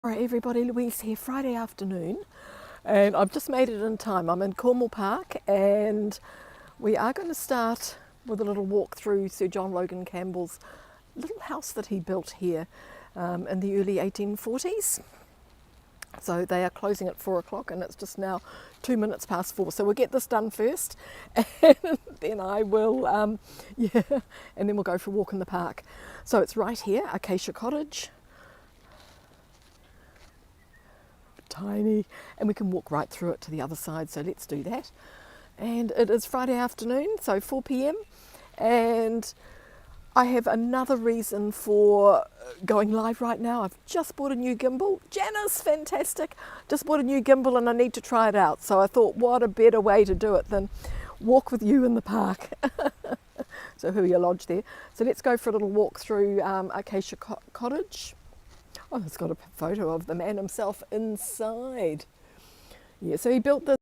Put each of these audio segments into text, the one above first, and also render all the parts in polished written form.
Alright everybody, Louise here, Friday afternoon, and I've just made it in time. I'm in Cornwall Park and we are going to start with a little walk through Sir John Logan Campbell's little house that he built here in the early 1840s. So they are closing at 4 o'clock and it's just now 2 minutes past 4. So we'll get this done first and then I will, and then we'll go for a walk in the park. So it's right here, Acacia Cottage. Tiny, and we can walk right through it to the other side, so let's do that. And it is Friday afternoon, so 4 p.m, and I have another reason for going live right now. I've just bought a new gimbal. Janice, fantastic. Just bought a new gimbal and I need to try it out, so I thought what a better way to do it than walk with you in the park. So here we are lodged there. So let's go for a little walk through Acacia Cottage. Oh, it's got a photo of the man himself inside. Yeah, so he built this.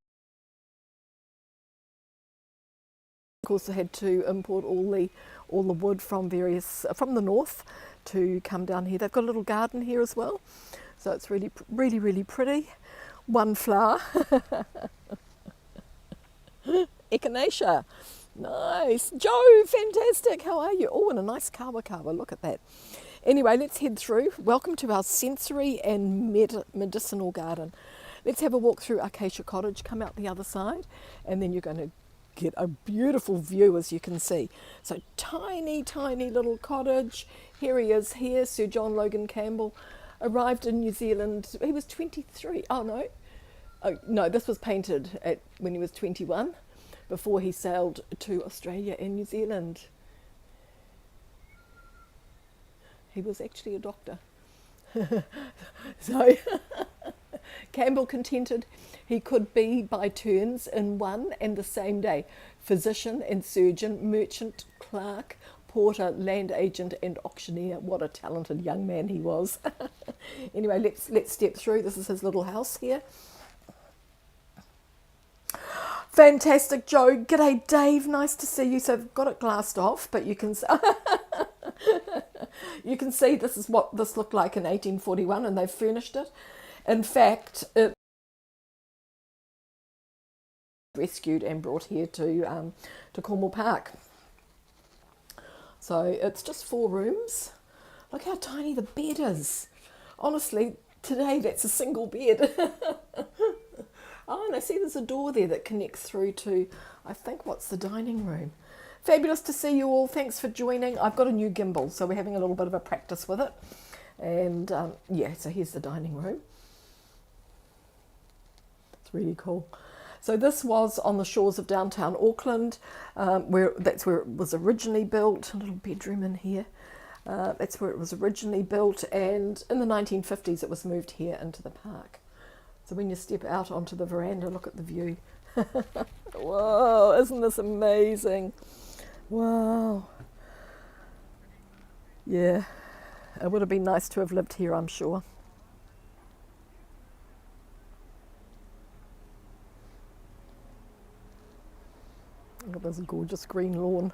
Of course, they had to import all the wood from from the north to come down here. They've got a little garden here as well, so it's really pretty. One flower, echinacea. Nice, Joe, fantastic. How are you? Oh, and a nice kawa. Look at that. Anyway, let's head through. Welcome to our sensory and medicinal garden. Let's have a walk through Acacia Cottage, come out the other side, and then you're going to get a beautiful view, as you can see. So tiny little cottage. Here he is here, Sir John Logan Campbell. Arrived in New Zealand, he was 23. Oh no, this was painted when he was 21, before he sailed to Australia and New Zealand. He was actually a doctor. So Campbell contended he could be by turns in one and the same day physician and surgeon, merchant, clerk, porter, land agent and auctioneer. What a talented young man he was. Anyway, let's step through. This is his little house here. Fantastic, Joe. G'day, Dave. Nice to see you. So I've got it glassed off, but you can you can see this is what this looked like in 1841, and they've furnished it. In fact, it rescued and brought here to Cornwall Park. So it's just 4 rooms. Look how tiny the bed is. Honestly, today that's a single bed. Oh, and I see there's a door there that connects through to, I think, what's the dining room. Fabulous to see you all. Thanks for joining. I've got a new gimbal, so we're having a little bit of a practice with it. And yeah, so here's the dining room. It's really cool. So this was on the shores of downtown Auckland, that's where it was originally built. A little bedroom in here. That's where it was originally built, and in the 1950s it was moved here into the park. So when you step out onto the veranda, look at the view. Whoa, isn't this amazing? Wow. Yeah, it would have been nice to have lived here, I'm sure. Look at this gorgeous green lawn.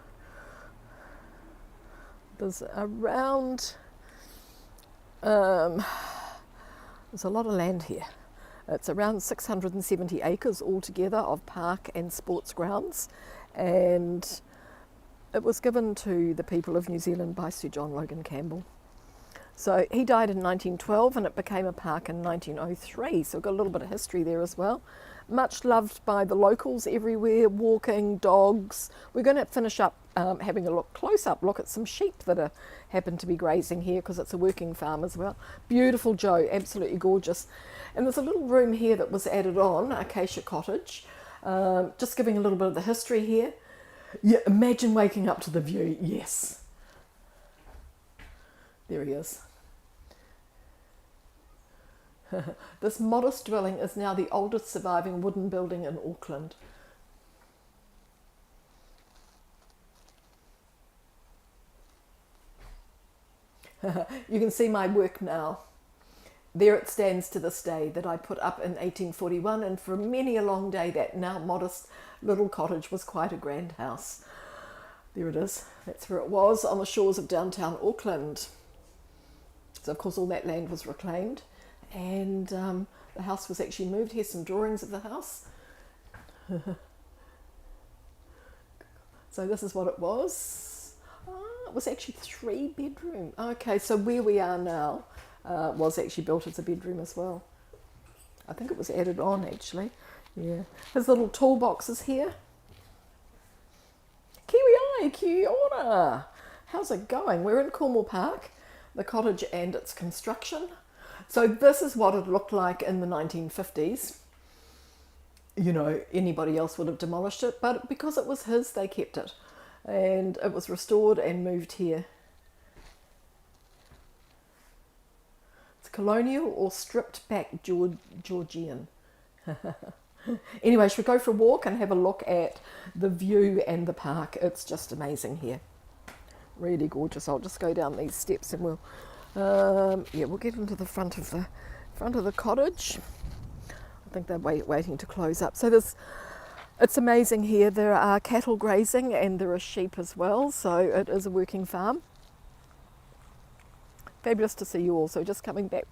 There's around, there's a lot of land here. It's around 670 acres altogether of park and sports grounds, and it was given to the people of New Zealand by Sir John Logan Campbell. So he died in 1912 and it became a park in 1903, so we've got a little bit of history there as well. Much loved by the locals everywhere, walking, dogs. We're going to finish up having a close-up look at some sheep that happen to be grazing here, because it's a working farm as well. Beautiful, Joe, absolutely gorgeous. And there's a little room here that was added on, Acacia Cottage. Just giving a little bit of the history here. Yeah, imagine waking up to the view. Yes. There he is. This modest dwelling is now the oldest surviving wooden building in Auckland. You can see my work now. There it stands to this day, that I put up in 1841, and for many a long day that now modest little cottage was quite a grand house. There it is. That's where it was, on the shores of downtown Auckland. So of course all that land was reclaimed, and the house was actually moved. Here's some drawings of the house. So this is what it was. It was actually 3-bedroom. Okay, so where we are now was actually built as a bedroom as well. I think it was added on actually. Yeah. There's little toolboxes here. Kiwi kia ora. How's it going? We're in Cornwall Park, the cottage and its construction. So this is what it looked like in the 1950s. You know, anybody else would have demolished it, but because it was his, they kept it. And it was restored and moved here. It's colonial or stripped back Georgian. Anyway, should we go for a walk and have a look at the view and the park? It's just amazing here. Really gorgeous. I'll just go down these steps and we'll we'll get into the front of the cottage. I think they're waiting to close up. So it's amazing here. There are cattle grazing and there are sheep as well. So it is a working farm. Fabulous to see you all. So just coming back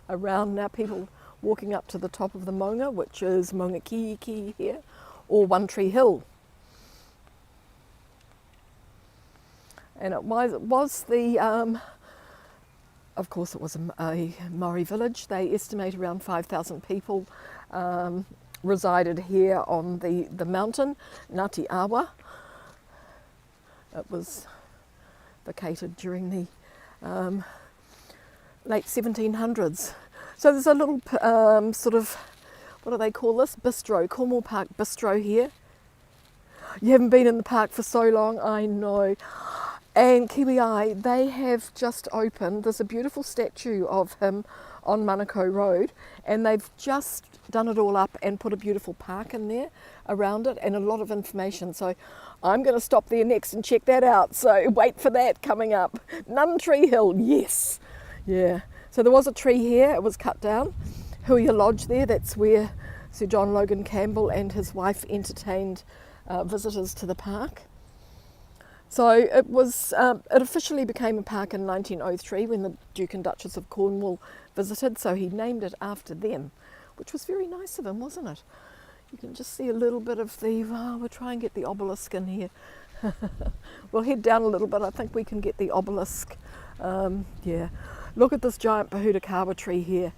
around now, people walking up to the top of the maunga, which is Maunga Kiki here, or One Tree Hill. And it was the, of course it was a Maori village. They estimate around 5,000 people resided here on the mountain, Ngāti Awa. It was vacated during the late 1700s. So there's a little sort of, what do they call this? Bistro, Cornwall Park Bistro here. You haven't been in the park for so long, I know. And Kiwi, they have just opened, there's a beautiful statue of him on Manukau Road, and they've just done it all up and put a beautiful park in there around it and a lot of information. So I'm going to stop there next and check that out. So wait for that coming up. One Tree Hill, yes. Yeah. So there was a tree here, it was cut down. Huia Lodge there, that's where Sir John Logan Campbell and his wife entertained visitors to the park. So it was, it officially became a park in 1903 when the Duke and Duchess of Cornwall visited, so he named it after them, which was very nice of him, wasn't it? You can just see a little bit of the, we'll try and get the obelisk in here. We'll head down a little bit, I think we can get the obelisk. Yeah, look at this giant Pahutakawa tree here.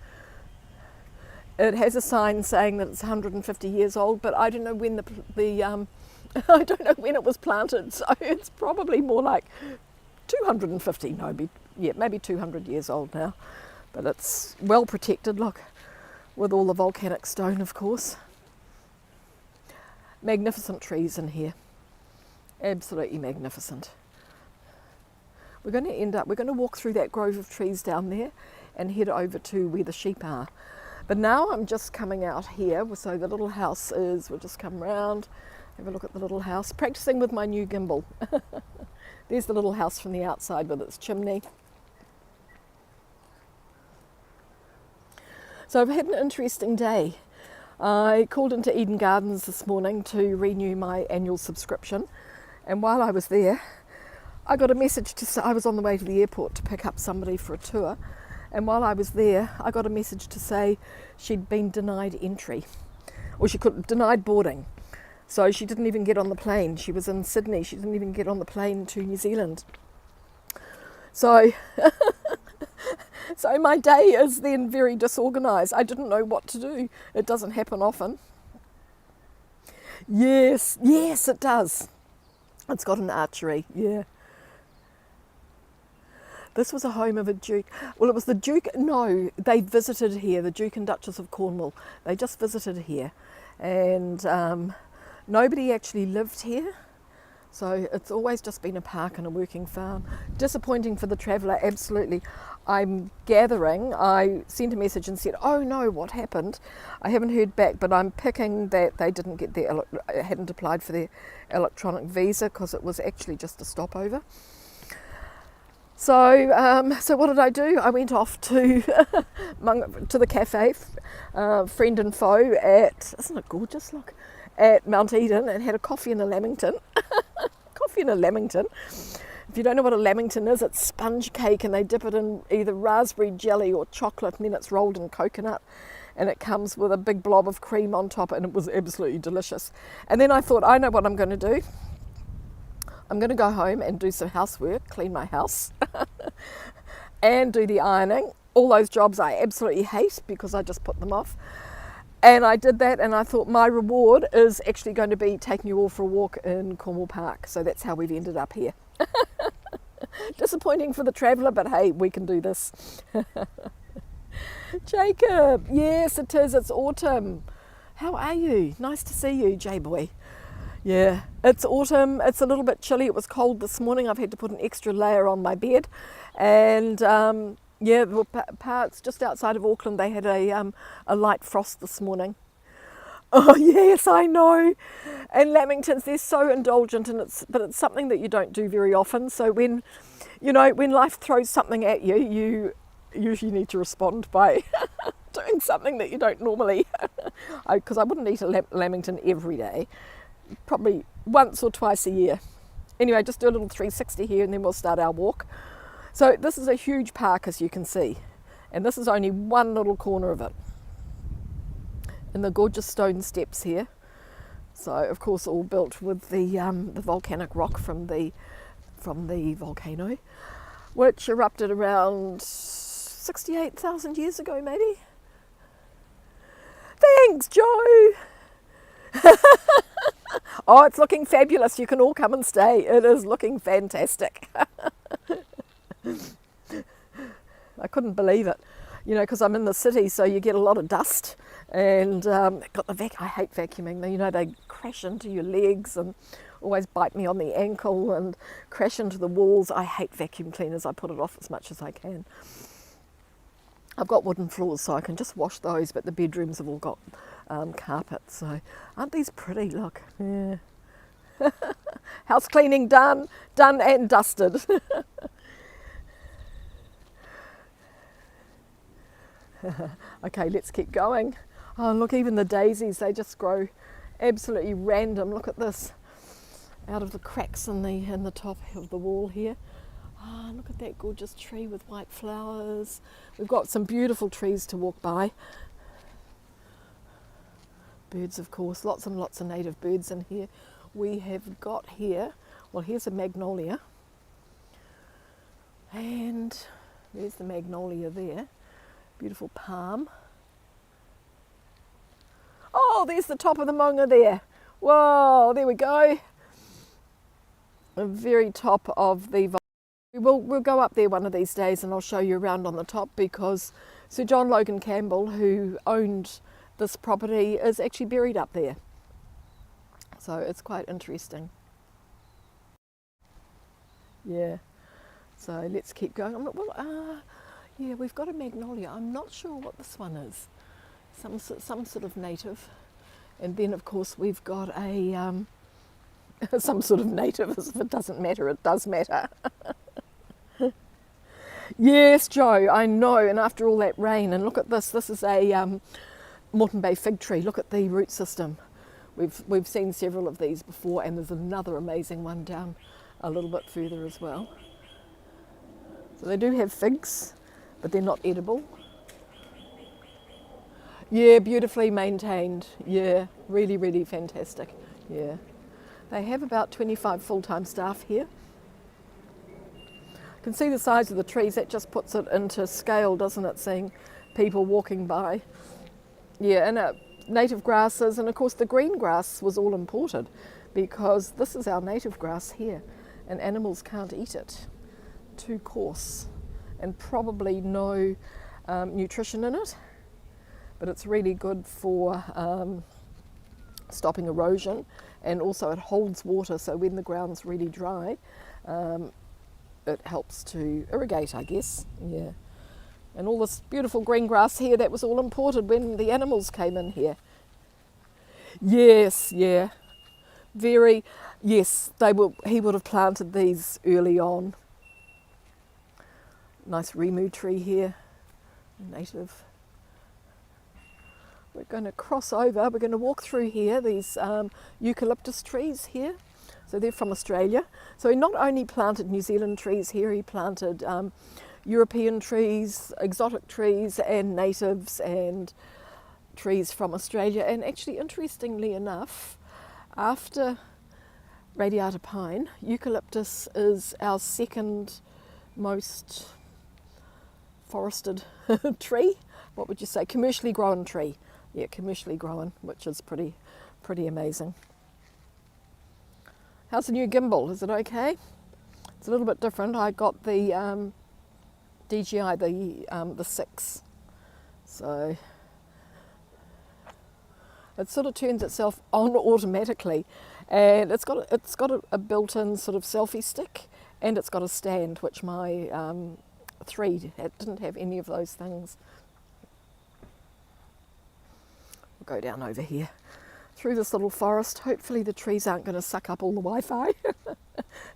It has a sign saying that it's 150 years old, but I don't know when I don't know when it was planted, so it's probably more like 250, no, maybe 200 years old now. But it's well protected, look, with all the volcanic stone, of course. Magnificent trees in here, absolutely magnificent. We're going to walk through that grove of trees down there and head over to where the sheep are. But now I'm just coming out here, so the little house is, we'll just come round, have a look at the little house, practicing with my new gimbal. There's the little house from the outside with its chimney. So I've had an interesting day. I called into Eden Gardens this morning to renew my annual subscription, and while I was there I got a message to say, I was on the way to the airport to pick up somebody for a tour, and while I was there I got a message to say she'd been denied entry, or denied boarding. So she didn't even get on the plane. She was in Sydney. She didn't even get on the plane to New Zealand. So, so my day is then very disorganised. I didn't know what to do. It doesn't happen often. Yes, it does. It's got an archery, yeah. This was a home of a Duke. Well, it was the Duke, no, they visited here, the Duke and Duchess of Cornwall. They just visited here. And nobody actually lived here, so it's always just been a park and a working farm. Disappointing for the traveller, absolutely. I'm gathering, I sent a message and said, oh no, what happened? I haven't heard back, but I'm picking that they didn't get hadn't applied for their electronic visa because it was actually just a stopover. So, so what did I do? I went off to the cafe, friend and foe at, isn't it gorgeous, look, at Mount Eden, and had a coffee and a lamington. Coffee and a lamington. If you don't know what a lamington is, it's sponge cake, and they dip it in either raspberry jelly or chocolate, and then it's rolled in coconut, and it comes with a big blob of cream on top, and it was absolutely delicious. And then I thought, I know what I'm going to do. I'm going to go home and do some housework, clean my house, and do the ironing. All those jobs I absolutely hate because I just put them off. And I did that, and I thought my reward is actually going to be taking you all for a walk in Cornwall Park. So that's how we've ended up here. Disappointing for the traveller, but hey, we can do this. Jacob, yes it is, it's autumn. How are you? Nice to see you, J-boy. Yeah, it's autumn, it's a little bit chilly. It was cold this morning. I've had to put an extra layer on my bed. And yeah, the parts just outside of Auckland, they had a light frost this morning. Oh yes, I know. And lamingtons, they're so indulgent, and but it's something that you don't do very often. So when life throws something at you, you usually need to respond by doing something that you don't normally. Because I wouldn't eat a lamington every day, probably once or twice a year. Anyway, just do a little 360 here, and then we'll start our walk. So this is a huge park, as you can see, and this is only one little corner of it. And the gorgeous stone steps here. So of course all built with the volcanic rock from the volcano, which erupted around 68,000 years ago, maybe. Thanks, Joe. Oh, it's looking fabulous. You can all come and stay. It is looking fantastic. I couldn't believe it, because I'm in the city, so you get a lot of dust, and got the I hate vacuuming. They crash into your legs and always bite me on the ankle and crash into the walls. I hate vacuum cleaners. I put it off as much as I can. I've got wooden floors, so I can just wash those, but the bedrooms have all got carpet. So aren't these pretty? Look, yeah. House cleaning done and dusted. Okay, let's keep going. Oh, look, even the daisies, they just grow absolutely random. Look at this, out of the cracks in the top of the wall here. Oh, look at that gorgeous tree with white flowers. We've got some beautiful trees to walk by. Birds, of course, lots and lots of native birds in here. We have got here, well, here's a magnolia, and there's the magnolia there. Beautiful palm. Oh, there's the top of the Maunga there. Whoa, there we go. The very top of the... We'll go up there one of these days, and I'll show you around on the top, because Sir John Logan Campbell, who owned this property, is actually buried up there. So it's quite interesting. Yeah. So let's keep going. Well, yeah, we've got a magnolia. I'm not sure what this one is. Some sort of native. And then, of course, we've got a some sort of native. As if it doesn't matter, it does matter. Yes, Joe, I know. And after all that rain, and look at this. This is a Moreton Bay fig tree. Look at the root system. We've seen several of these before, and there's another amazing one down a little bit further as well. So they do have figs, but they're not edible. Yeah, beautifully maintained. Yeah, really, really fantastic. Yeah. They have about 25 full-time staff here. You can see the size of the trees. That just puts it into scale, doesn't it, seeing people walking by. Yeah, and native grasses, and of course the green grass was all imported, because this is our native grass here, and animals can't eat it. Too coarse, and probably no nutrition in it, but it's really good for stopping erosion, and also it holds water, so when the ground's really dry, it helps to irrigate, I guess. Yeah. And all this beautiful green grass here, that was all imported when the animals came in here. Yes, yeah. Yes, he would have planted these early on. Nice remu tree here, native. We're going to cross over, we're going to walk through here, these eucalyptus trees here. So they're from Australia. So he not only planted New Zealand trees here, he planted European trees, exotic trees, and natives, and trees from Australia. And actually, interestingly enough, after radiata pine, eucalyptus is our second most forested tree. What would you say? Commercially grown tree. Yeah, commercially grown, which is pretty amazing. How's the new gimbal? Is it okay? It's a little bit different. I got the DJI, the 6. So it sort of turns itself on automatically, and it's got a built-in sort of selfie stick, and it's got a stand, which my 3 didn't have any of those things. We'll go down over here through this little forest. Hopefully the trees aren't going to suck up all the Wi-Fi.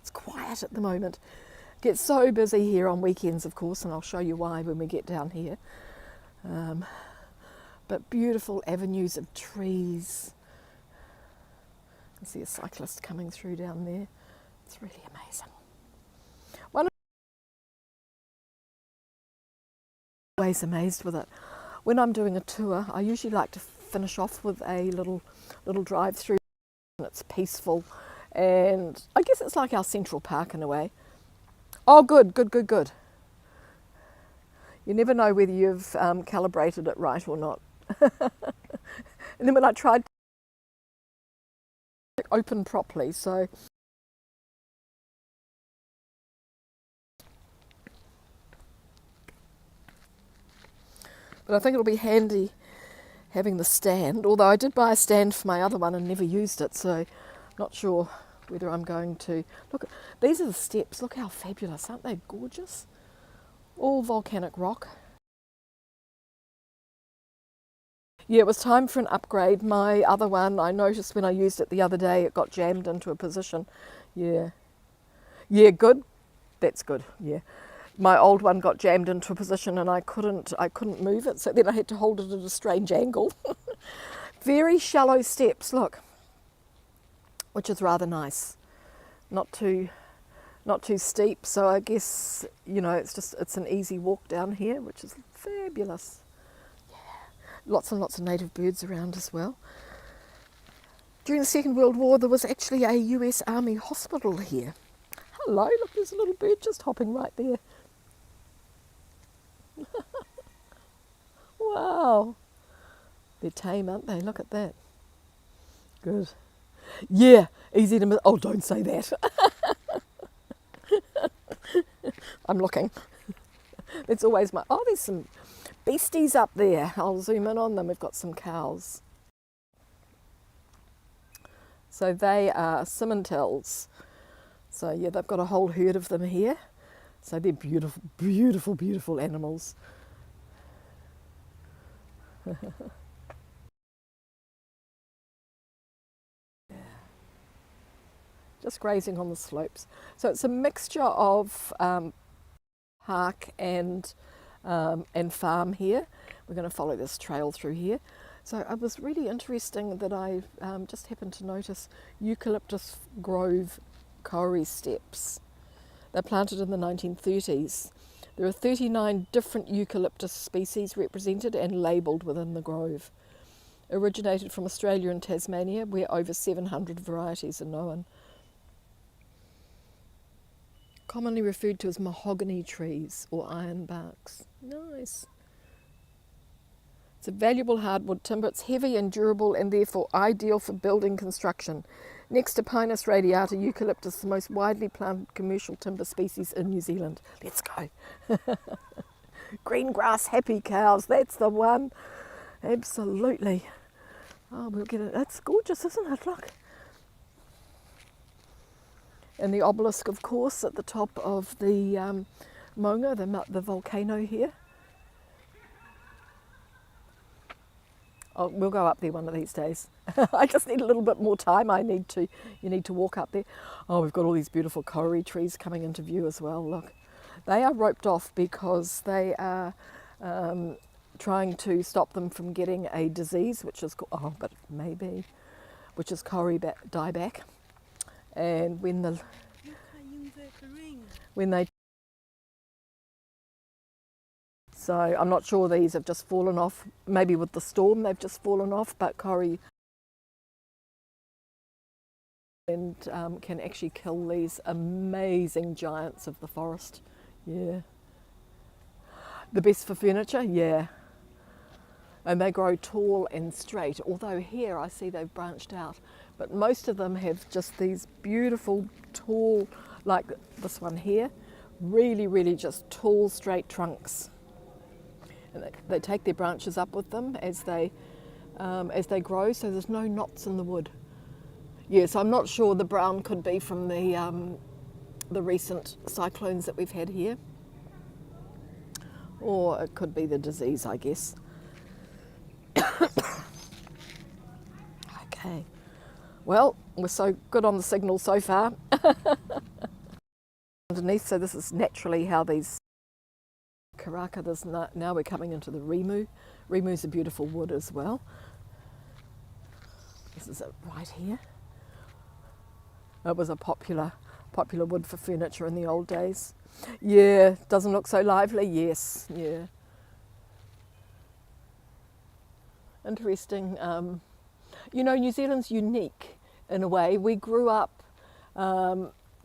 It's quiet at the moment. It gets so busy here on weekends, of course, and I'll show you why when we get down here. But beautiful avenues of trees. You can see a cyclist coming through down there. It's really amazing. I'm always amazed with it. When I'm doing a tour, I usually like to finish off with a little drive through. It's peaceful, and I guess it's like our Central Park in a way. Oh, good. You never know whether you've calibrated it right or not. And then when I tried to open properly, so but I think it'll be handy having the stand, although I did buy a stand for my other one and never used it, so I'm not sure whether I'm going to. Look, these are the steps. Look how fabulous, aren't they gorgeous? All volcanic rock. Yeah, it was time for an upgrade. My other one, I noticed when I used it the other day, it got jammed into a position. Yeah, good. That's good, yeah. My old one got jammed into a position and I couldn't move it, so then I had to hold it at a strange angle. Very shallow steps, look, which is rather nice. Not too steep, so I guess, you know, it's an easy walk down here, which is fabulous. Yeah, lots and lots of native birds around as well. During the Second World War, there was actually a US Army hospital here. Hello, look, there's a little bird just hopping right there. Wow, they're tame, aren't they? Look at that. Good. Yeah, easy to miss. Oh, don't say that. I'm looking. It's always my. Oh, there's some beasties up there. I'll zoom in on them. We've got some cows. So they are Simmentals. So yeah, they've got a whole herd of them here. So they're beautiful, beautiful, beautiful animals. Just grazing on the slopes. So it's a mixture of park and farm here. We're going to follow this trail through here. So it was really interesting that I just happened to notice eucalyptus grove kauri steps. They're planted in the 1930s. There are 39 different eucalyptus species represented and labelled within the grove. Originated from Australia and Tasmania, where over 700 varieties are known. Commonly referred to as mahogany trees or iron barks. Nice. It's a valuable hardwood timber. It's heavy and durable and therefore ideal for building construction. Next to Pinus radiata, eucalyptus is the most widely planted commercial timber species in New Zealand. Let's go. Green grass, happy cows, that's the one. Absolutely. Oh, we'll get it. That's gorgeous, isn't it? Look. And the obelisk, of course, at the top of the Maunga, the volcano here. Oh, we'll go up there one of these days. I just need a little bit more time. You need to walk up there. Oh, we've got all these beautiful kauri trees coming into view as well. Look, they are roped off because they are trying to stop them from getting a disease, which is kauri dieback, and when they so I'm not sure these have just fallen off. Maybe with the storm they've just fallen off, but Corrie and can actually kill these amazing giants of the forest. Yeah. The best for furniture, yeah. And they grow tall and straight, although here I see they've branched out. But most of them have just these beautiful, tall, like this one here, really, really just tall, straight trunks. And they take their branches up with them as they grow, so there's no knots in the wood. Yes, I'm not sure. The brown could be from the recent cyclones that we've had here, or it could be the disease, I guess. Okay, well, we're so good on the signal so far. Underneath, so this is naturally how these karaka, now we're coming into the rimu. Rimu's a beautiful wood as well. This is it right here. It was a popular wood for furniture in the old days. Yeah, doesn't look so lively, yes, yeah. Interesting. You know, New Zealand's unique in a way. We grew up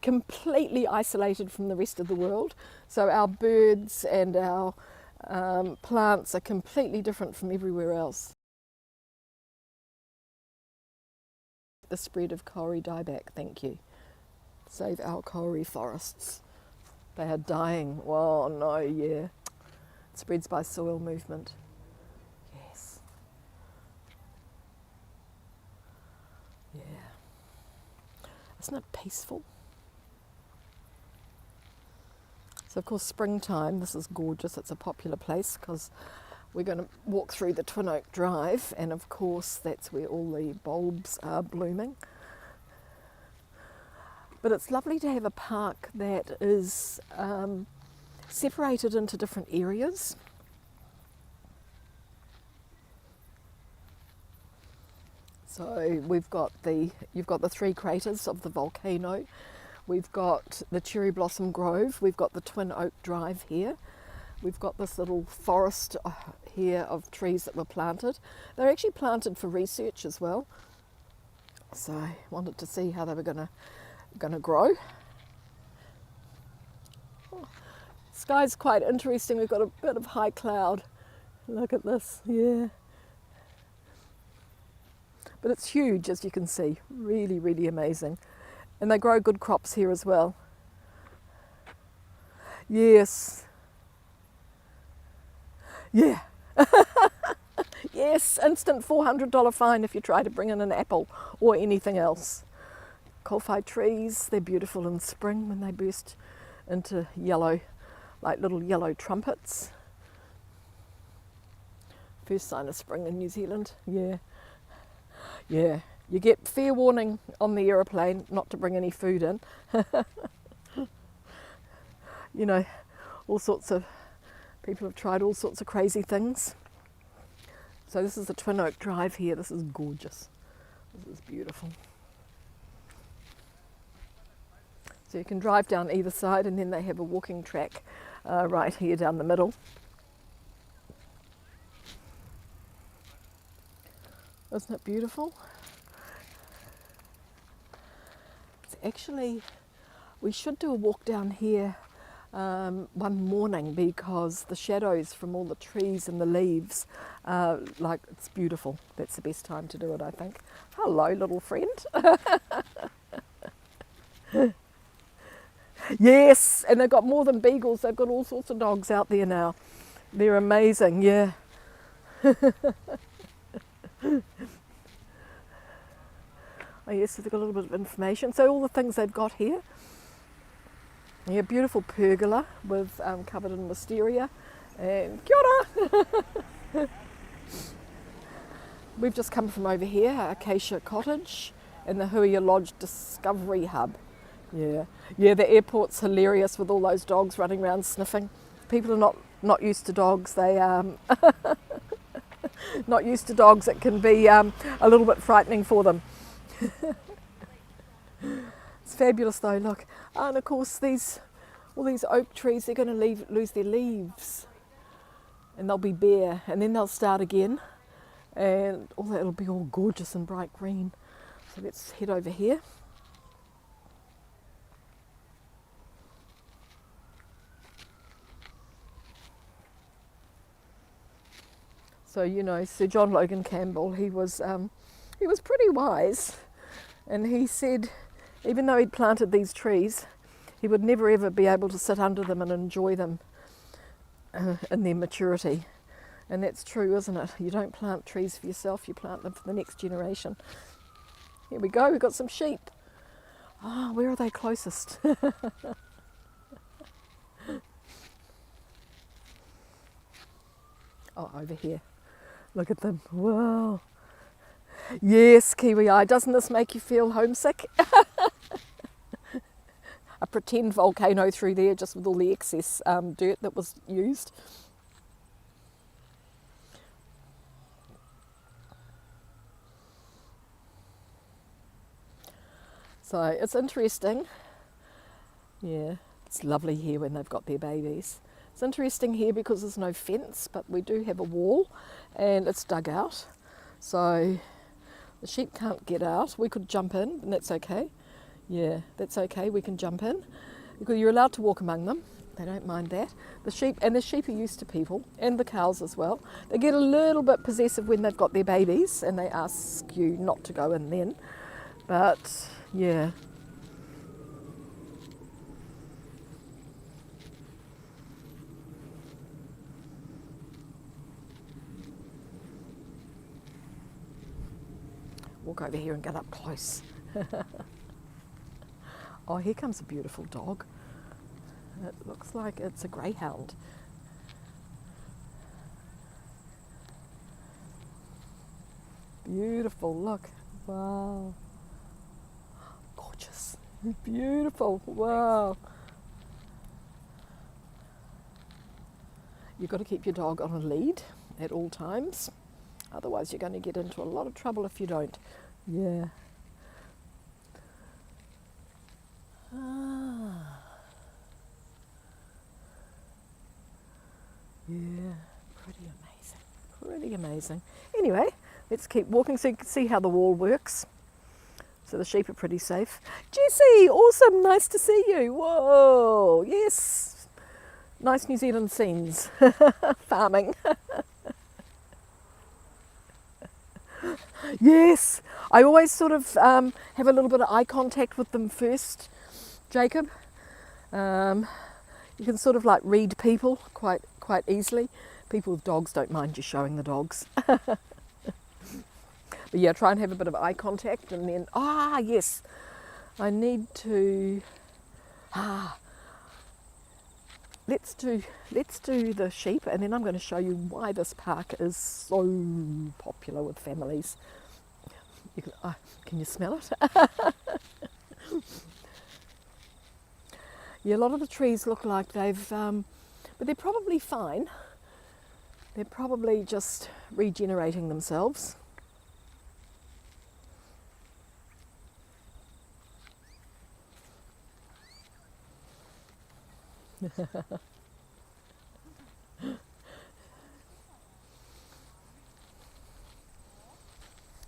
completely isolated from the rest of the world, so our birds and our plants are completely different from everywhere else. The spread of kauri dieback, thank you. Save our kauri forests. They are dying. Oh no, yeah. It spreads by soil movement. Yes. Yeah. Isn't it peaceful? So of course springtime, this is gorgeous. It's a popular place because we're going to walk through the Twin Oak Drive, and of course that's where all the bulbs are blooming. But it's lovely to have a park that is separated into different areas. So you've got the 3 craters of the volcano. We've got the Cherry Blossom Grove. We've got the Twin Oak Drive here. We've got this little forest here of trees that were planted. They're actually planted for research as well. So I wanted to see how they were going to grow. Oh, sky's quite interesting. We've got a bit of high cloud. Look at this, yeah. But it's huge, as you can see. Really, really amazing. And they grow good crops here as well. Yes. Yeah. Yes, instant $400 fine if you try to bring in an apple or anything else. Kowhai trees, they're beautiful in spring when they burst into yellow, like little yellow trumpets. First sign of spring in New Zealand, yeah. Yeah, you get fair warning on the aeroplane not to bring any food in. You know, all sorts of people have tried all sorts of crazy things. So this is the Twin Oak Drive here. This is gorgeous. This is beautiful. So you can drive down either side, and then they have a walking track right here down the middle. Isn't it beautiful? It's actually, we should do a walk down here one morning, because the shadows from all the trees and the leaves, like, it's beautiful. That's the best time to do it, I think. Hello, little friend. Yes, and they've got more than beagles. They've got all sorts of dogs out there now. They're amazing, yeah. Oh yes, so they've got a little bit of information. So all the things they've got here. Yeah, beautiful pergola with covered in wisteria. And kia ora! We've just come from over here, Acacia Cottage and the Huia Lodge Discovery Hub. Yeah, yeah. The airport's hilarious with all those dogs running around sniffing. People are not used to dogs. They not used to dogs. It can be a little bit frightening for them. It's fabulous though, look. And of course all these oak trees, they're going to lose their leaves and they'll be bare, and then they'll start again, and all that will be all gorgeous and bright green. So let's head over here. So, you know, Sir John Logan Campbell, he was pretty wise, and he said even though he'd planted these trees, he would never ever be able to sit under them and enjoy them in their maturity. And that's true, isn't it? You don't plant trees for yourself, you plant them for the next generation. Here we go, we've got some sheep. Ah, where are they closest? Oh, over here. Look at them. Wow. Yes, Kiwi Eye. Doesn't this make you feel homesick? A pretend volcano through there, just with all the excess dirt that was used. So it's interesting. Yeah, it's lovely here when they've got their babies. It's interesting here because there's no fence, but we do have a wall and it's dug out. So the sheep can't get out. We could jump in, and that's okay. Yeah, that's okay, we can jump in. Because you're allowed to walk among them. They don't mind that. The sheep are used to people, and the cows as well. They get a little bit possessive when they've got their babies, and they ask you not to go in then. But, yeah. Walk over here and get up close. Oh, here comes a beautiful dog. It looks like it's a greyhound. Beautiful, look. Wow. Gorgeous. Beautiful. Wow. You've got to keep your dog on a lead at all times. Otherwise you're going to get into a lot of trouble if you don't. Yeah. Ah. Yeah, pretty amazing. Pretty amazing. Anyway, let's keep walking so you can see how the wall works. So the sheep are pretty safe. Jessie, awesome, nice to see you. Whoa, yes. Nice New Zealand scenes. Farming. Yes, I always sort of have a little bit of eye contact with them first, Jacob. You can sort of like read people quite easily. People with dogs don't mind you showing the dogs. But yeah, try and have a bit of eye contact, and then, yes, I need to, let's do the sheep, and then I'm going to show you why this park is so popular with families. Can you smell it? Yeah, a lot of the trees look like they've, but they're probably fine. They're probably just regenerating themselves.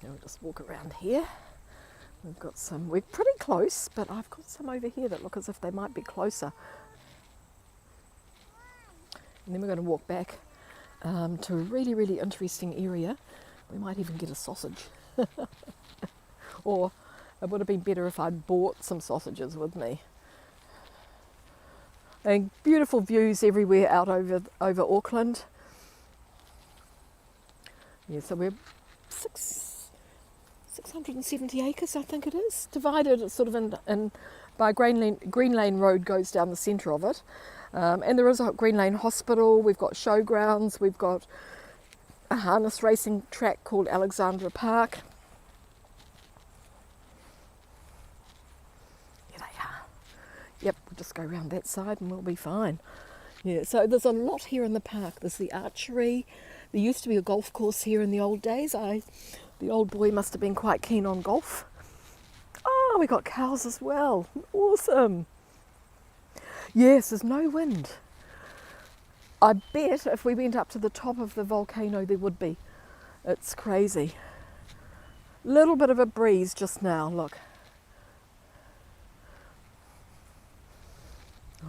We'll just walk around here. We're pretty close, but I've got some over here that look as if they might be closer. And then we're going to walk back to a really, really interesting area. We might even get a sausage. Or it would have been better if I'd bought some sausages with me. And beautiful views everywhere out over Auckland. Yeah, so we're 670 acres, I think it is, divided sort of in by Green Lane Road goes down the centre of it, and there is a Green Lane Hospital. We've got showgrounds, we've got a harness racing track called Alexandra Park. Here they are. Yep, we'll just go around that side and we'll be fine. Yeah, so there's a lot here in the park. There's the archery. There used to be a golf course here in the old days. The old boy must have been quite keen on golf. Oh, we got cows as well. Awesome. Yes, there's no wind. I bet if we went up to the top of the volcano there would be. It's crazy. Little bit of a breeze just now, look.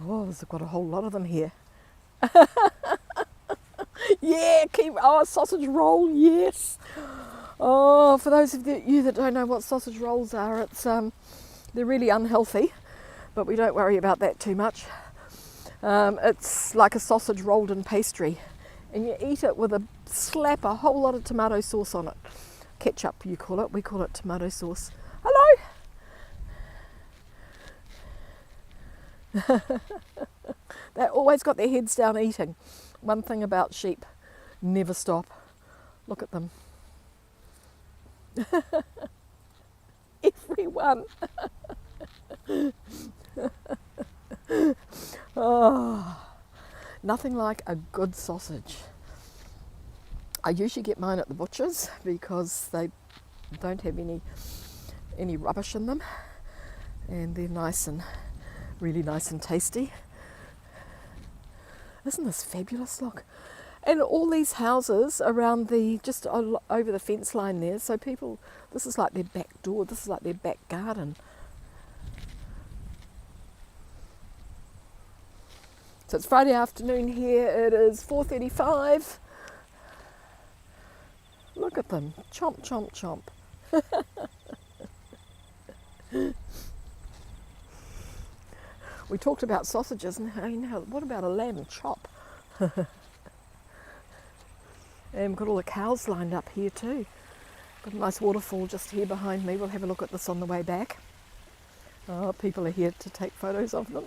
Oh, there's got a whole lot of them here. Yeah, sausage roll, yes. Oh, for those of you that don't know what sausage rolls are, they're really unhealthy, but we don't worry about that too much. It's like a sausage rolled in pastry, and you eat it with slap a whole lot of tomato sauce on it. Ketchup, you call it. We call it tomato sauce. Hello. They always got their heads down eating. One thing about sheep, never stop. Look at them. Everyone. Oh, nothing like a good sausage. I usually get mine at the butcher's because they don't have any rubbish in them, and they're really nice and tasty. Isn't this fabulous? Look. And all these houses around just over the fence line there, so people, this is like their back door, this is like their back garden. So it's Friday afternoon here, it is 4:35. Look at them, chomp, chomp, chomp. We talked about sausages, and what about a lamb chop? And we've got all the cows lined up here too. Got a nice waterfall just here behind me. We'll have a look at this on the way back. Oh, people are here to take photos of them.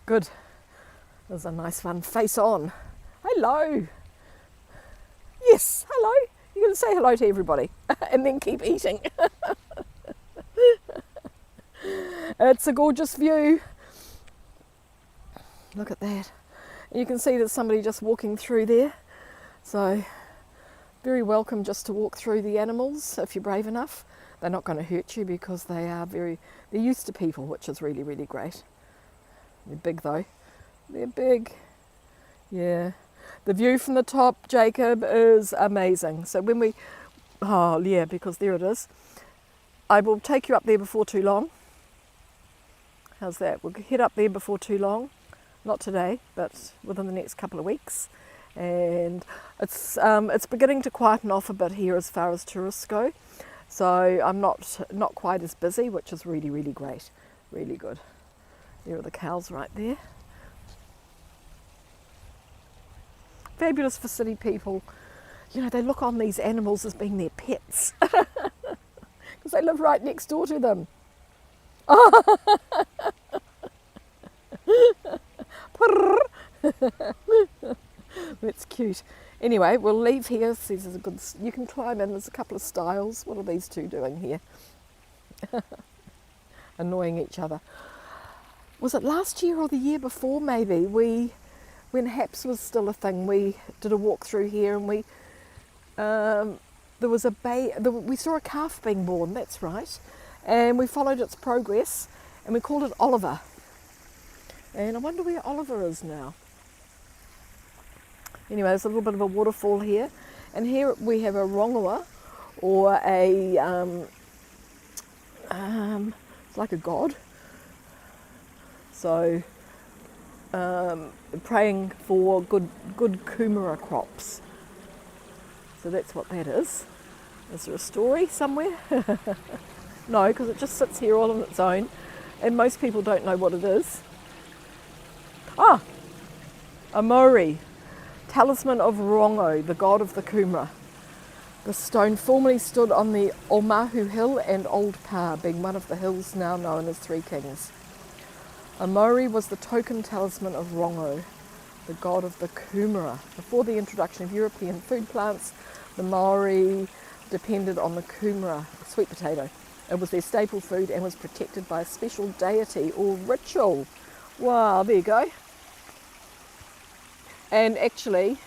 Good. There's a nice one. Face on. Hello. Yes, hello. You're going to say hello to everybody and then keep eating. It's a gorgeous view. Look at that. You can see there's somebody just walking through there. So, very welcome just to walk through the animals if you're brave enough. They're not going to hurt you because they're used to people, which is really, really great. They're big though. They're big. Yeah. The view from the top, Jacob, is amazing. So because there it is. I will take you up there before too long. How's that? We'll head up there before too long. Not today, but within the next couple of weeks. And it's beginning to quieten off a bit here as far as tourists go. So I'm not quite as busy, which is really, really great. Really good. There are the cows right there. Fabulous for city people. You know, they look on these animals as being their pets. Because they live right next door to them. That's cute. Anyway, we'll leave here. You can climb in. There's a couple of stiles. What are these two doing here? Annoying each other. Was it last year or the year before maybe? When HAPS was still a thing, we did a walk through here, and there was we saw a calf being born, that's right, and we followed its progress, and we called it Oliver. And I wonder where Oliver is now. Anyway, there's a little bit of a waterfall here, and here we have a rongoa, or it's like a god. So, praying for good kumara crops. So that's what that is. Is there a story somewhere? No, because it just sits here all on its own, and most people don't know what it is. Ah, a Maori, talisman of Rongo, the god of the kumara. The stone formerly stood on the Omahu Hill and Old Pa, being one of the hills now known as Three Kings. A Maori was the token talisman of Rongo, the god of the kumara. Before the introduction of European food plants, the Maori depended on the kumara, sweet potato. It was their staple food and was protected by a special deity or ritual. Wow, there you go. And actually,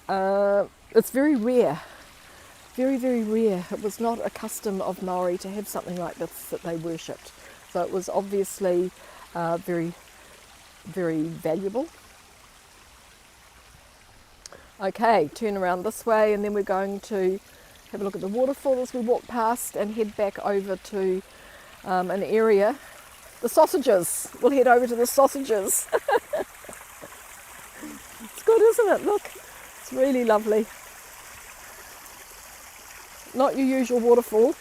it's very rare. very, very rare. It was not a custom of Maori to have something like this that they worshipped. So it was obviously very, very valuable. Okay, turn around this way, and then we're going to have a look at the waterfall as we walk past and head back over to an area. The sausages. We'll head over to the sausages. It's good, isn't it? Look, it's really lovely. Not your usual waterfall.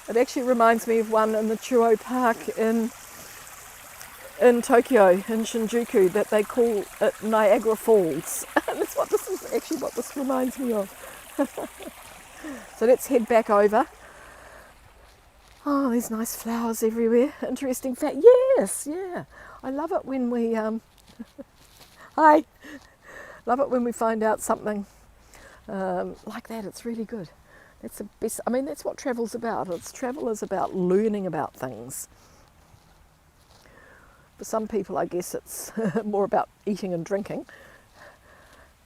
It actually reminds me of one in the Cornwall Park in Tokyo, in Shinjuku, that they call it Niagara Falls. That's what this is actually what this reminds me of. So let's head back over. Oh, there's nice flowers everywhere. Interesting fact. Yes, yeah. I love it when we hi. Love it when we find out something like that. It's really good. That's the best. I mean, that's what travel's about. Travel is about learning about things. For some people, I guess it's more about eating and drinking.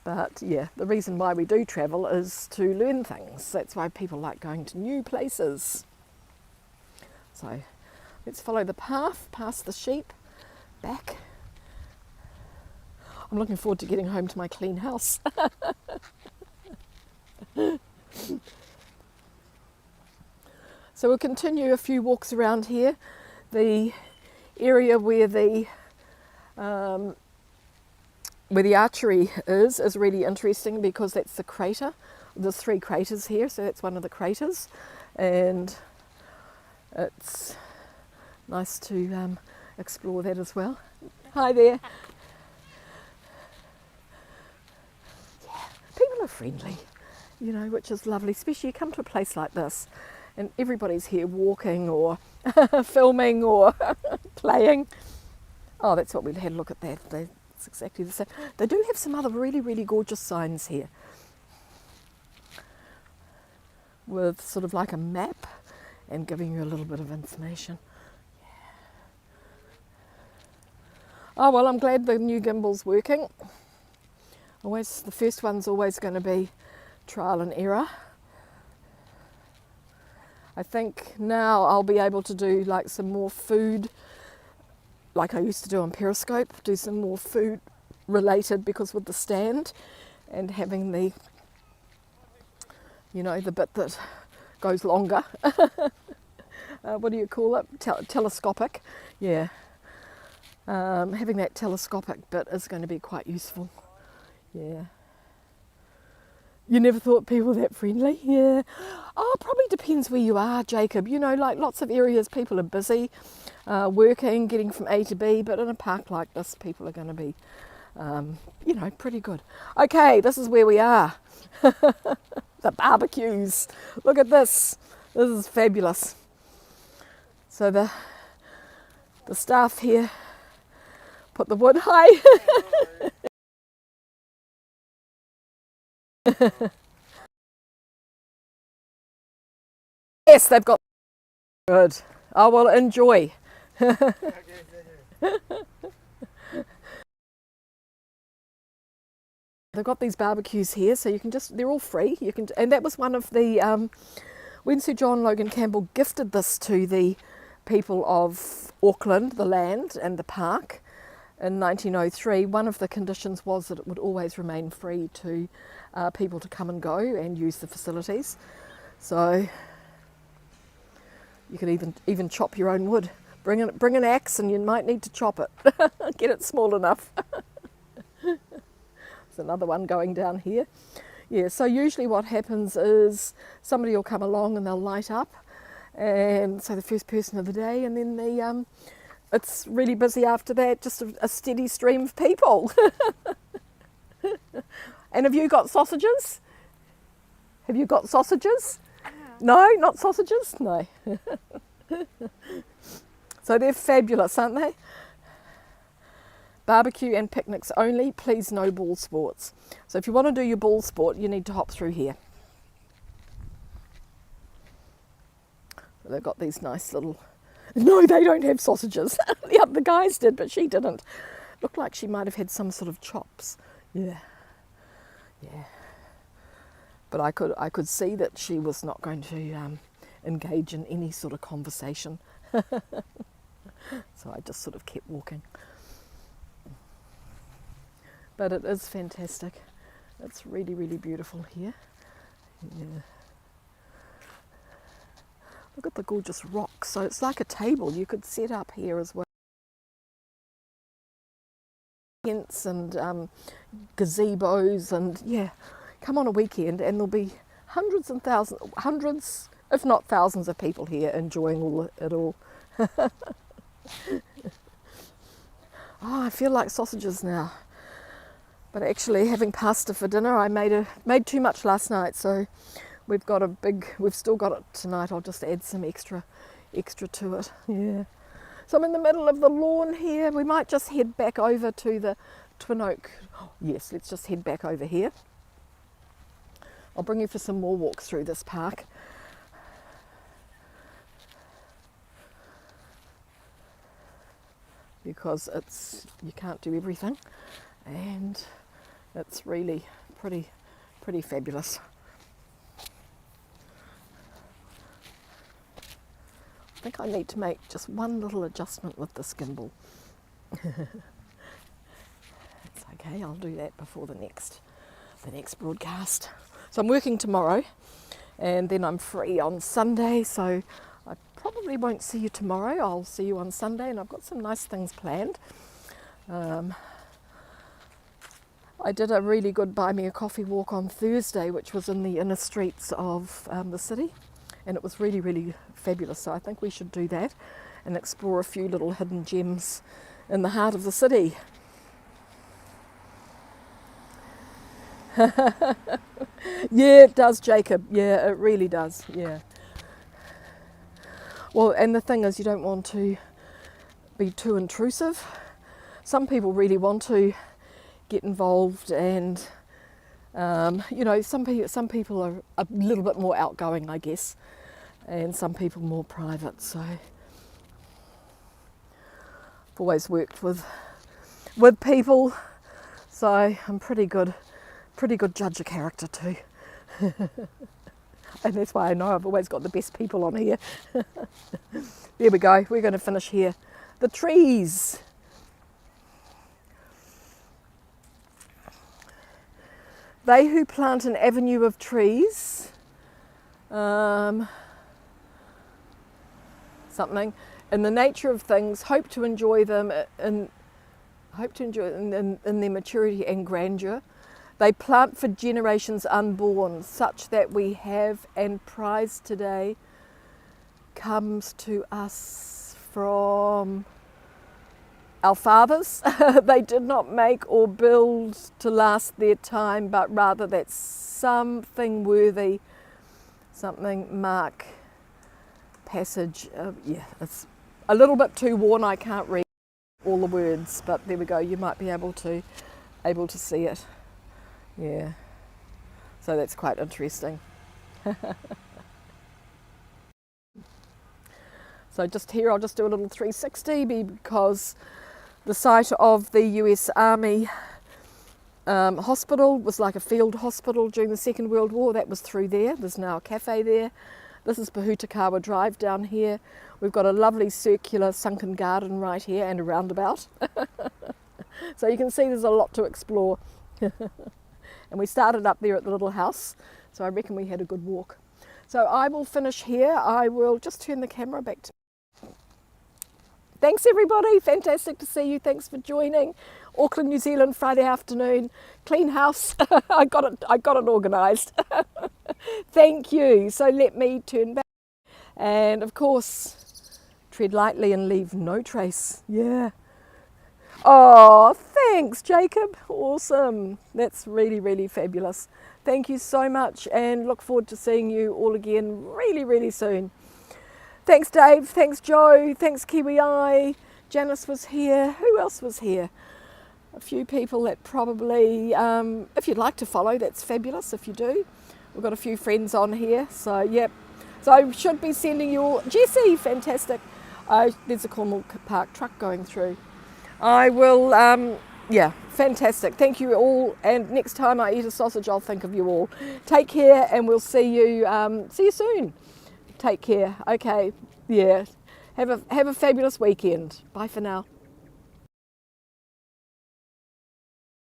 But yeah, the reason why we do travel is to learn things. That's why people like going to new places. So let's follow the path past the sheep, back. I'm looking forward to getting home to my clean house. So we'll continue a few walks around here. The area where the archery is really interesting because that's the crater. There's 3 craters here, so that's one of the craters, and it's nice to explore that as well. Hi there. Yeah, people are friendly, you know, which is lovely, especially you come to a place like this and everybody's here walking or filming or playing. Oh, that's what we had a look at that. It's exactly the same. They do have some other really, really gorgeous signs here with sort of like a map and giving you a little bit of information. Yeah. Oh, well, I'm glad the new gimbal's working. Always, the first one's always going to be trial and error. I think now I'll be able to do like some more food, like I used to do on Periscope, do some more food related, because with the stand and having the, you know, the bit that goes longer, what do you call it? Telescopic, yeah. Having that telescopic bit is going to be quite useful, yeah. You never thought people were that friendly? Yeah. Oh, probably depends where you are, Jacob. You know, like lots of areas people are busy, working, getting from A to B, but in a park like this, people are going to be, you know, pretty good. Okay, this is where we are. The barbecues. Look at this. This is fabulous. So the staff here put the wood high. Yes, they've got good. Oh, well, enjoy. They've got these barbecues here, so you can they're all free. You can, and that was one of the, when Sir John Logan Campbell gifted this to the people of Auckland, the land and the park, in 1903, one of the conditions was that it would always remain free to people to come and go and use the facilities. So you could even chop your own wood. Bring an axe, and you might need to chop it. Get it small enough. There's another one going down here. Yeah, so usually what happens is somebody will come along and they'll light up, and so the first person of the day, and then it's really busy after that, just a steady stream of people. And have you got sausages? Have you got sausages? Yeah. No, not sausages? No. So they're fabulous, aren't they? Barbecue and picnics only, please no ball sports. So if you want to do your ball sport, you need to hop through here. They've got these nice little... No, they don't have sausages. The other guys did, but she didn't. Looked like she might have had some sort of chops. Yeah. Yeah. but I could see that she was not going to engage in any sort of conversation. So I just sort of kept walking. But it is fantastic. It's really, really beautiful here. Yeah. Look at the gorgeous rocks. So it's like a table you could set up here as well. Tents and gazebos, and yeah, come on a weekend and there'll be hundreds and thousands, hundreds, if not thousands of people here enjoying it all. Oh, I feel like sausages now. But actually, having pasta for dinner, I made too much last night, so we've still got it tonight. I'll just add some extra to it. Yeah. So I'm in the middle of the lawn here. We might just head back over to the Twin Oak. Oh, yes, let's just head back over here. I'll bring you for some more walks through this park. Because you can't do everything, and it's really pretty fabulous. I think I need to make just one little adjustment with this gimbal. It's okay, I'll do that before the next broadcast. So I'm working tomorrow, and then I'm free on Sunday, so I probably won't see you tomorrow. I'll see you on Sunday, and I've got some nice things planned. I did a really good buy me a coffee walk on Thursday, which was in the inner streets of the city, and it was really, really fabulous. So I think we should do that and explore a few little hidden gems in the heart of the city. Yeah, it does, Jacob. Yeah, it really does. Yeah. Well, and the thing is, you don't want to be too intrusive. Some people really want to get involved, and you know, some people are a little bit more outgoing, I guess, and some people more private. So I've always worked with people, so I'm pretty good judge of character too. And that's why I know I've always got the best people on here. There we go, we're going to finish here. The trees. They who plant an avenue of trees, something, in the nature of things, hope to enjoy them in their maturity and grandeur. They plant for generations unborn, such that we have and prize today comes to us from our fathers. They did not make or build to last their time, but rather that something worthy, something mark passage. Yeah, it's a little bit too worn. I can't read all the words, but there we go. You might be able to see it. Yeah, so that's quite interesting. So just here, I'll just do a little 360 because the site of the US Army hospital was like a field hospital during the Second World War. That was through there. There's now a cafe there. This is Pahutakawa Drive down here. We've got a lovely circular sunken garden right here and a roundabout. So you can see there's a lot to explore. And we started up there at the little house, so I reckon we had a good walk. So I will finish here. I will just turn the camera back to... Thanks everybody, fantastic to see you. Thanks for joining. Auckland, New Zealand, Friday afternoon. Clean house. I got it organised. Thank you. So let me turn back. And of course, tread lightly and leave no trace. Yeah. Oh, thanks, Jacob. Awesome. That's really, really fabulous. Thank you so much, and look forward to seeing you all again really, really soon. Thanks, Dave. Thanks, Joe. Thanks, Kiwi Eye. Janice was here. Who else was here? A few people that probably, if you'd like to follow, that's fabulous if you do. We've got a few friends on here, so yep. So I should be sending you all... Jessie, fantastic. There's a Cornwall Park truck going through. I will Yeah, fantastic. Thank you all. And next time I eat a sausage, I'll think of you all. Take care, and we'll see you soon. Take care. Okay. Yeah. Have a fabulous weekend. Bye for now.